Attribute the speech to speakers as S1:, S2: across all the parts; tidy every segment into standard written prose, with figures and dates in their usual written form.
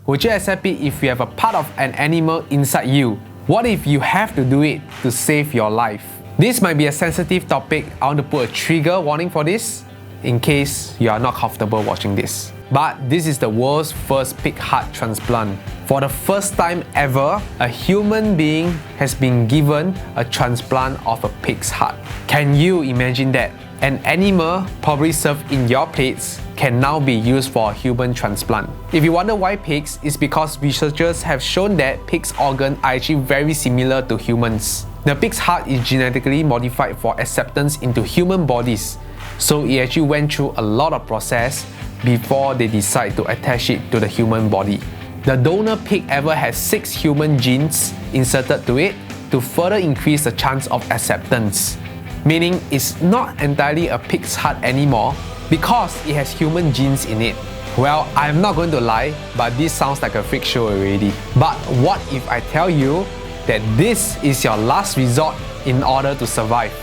S1: Would you accept it if you have a part of an animal inside you? What if you have to do it to save your life? This might be a sensitive topic. I want to put a trigger warning for this in case you are not comfortable watching this. But this is the world's first pig heart transplant. For the first time ever, a human being has been given a transplant of a pig's heart. Can you imagine that? An animal probably served in your plates can now be used for a human transplant. If you wonder why pigs, it's because researchers have shown that pigs' organs are actually very similar to humans. The pig's heart is genetically modified for acceptance into human bodies, so it actually went through a lot of process before they decide to attach it to the human body. The donor pig ever has 6 human genes inserted to it to further increase the chance of acceptance, meaning it's not entirely a pig's heart anymore because it has human genes in it. Well, I'm not going to lie, but this sounds like a freak show already. But what if I tell you that this is your last resort in order to survive?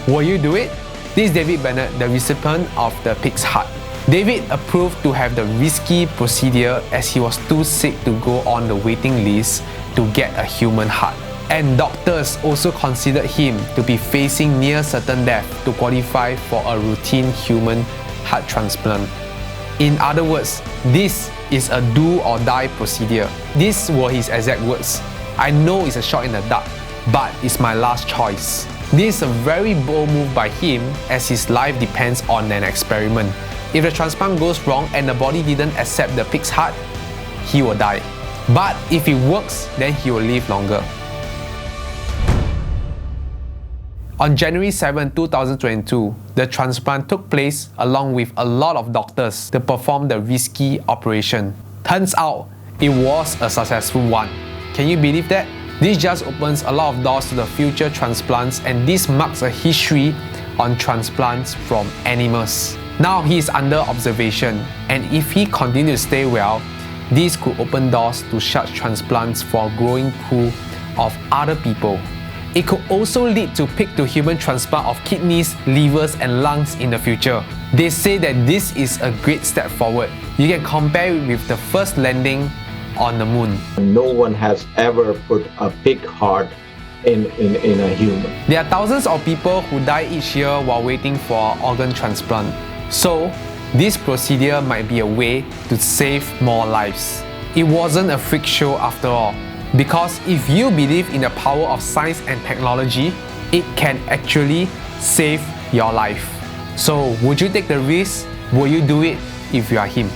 S1: Will you do it? This is David Bennett, the recipient of the pig's heart. David approved to have the risky procedure as he was too sick to go on the waiting list to get a human heart. And doctors also considered him to be facing near certain death to qualify for a routine human heart transplant. In other words, this is a do or die procedure. These were his exact words. I know it's a shot in the dark, but it's my last choice. This is a very bold move by him as his life depends on an experiment. If the transplant goes wrong and the body didn't accept the pig's heart, he will die. But if it works, then he will live longer. On January 7, 2022, the transplant took place along with a lot of doctors to perform the risky operation. Turns out, it was a successful one. Can you believe that? This just opens a lot of doors to the future transplants, and this marks a history on transplants from animals. Now he is under observation, and if he continues to stay well, this could open doors to such transplants for a growing pool of other people. It could also lead to pig-to-human transplant of kidneys, livers, and lungs in the future. They say that this is a great step forward. You can compare it with the first landing on the moon.
S2: No one has ever put a pig heart in a human.
S1: There are thousands of people who die each year while waiting for organ transplant. So, this procedure might be a way to save more lives. It wasn't a freak show after all. Because if you believe in the power of science and technology, it can actually save your life. So, would you take the risk? Will you do it if you are him?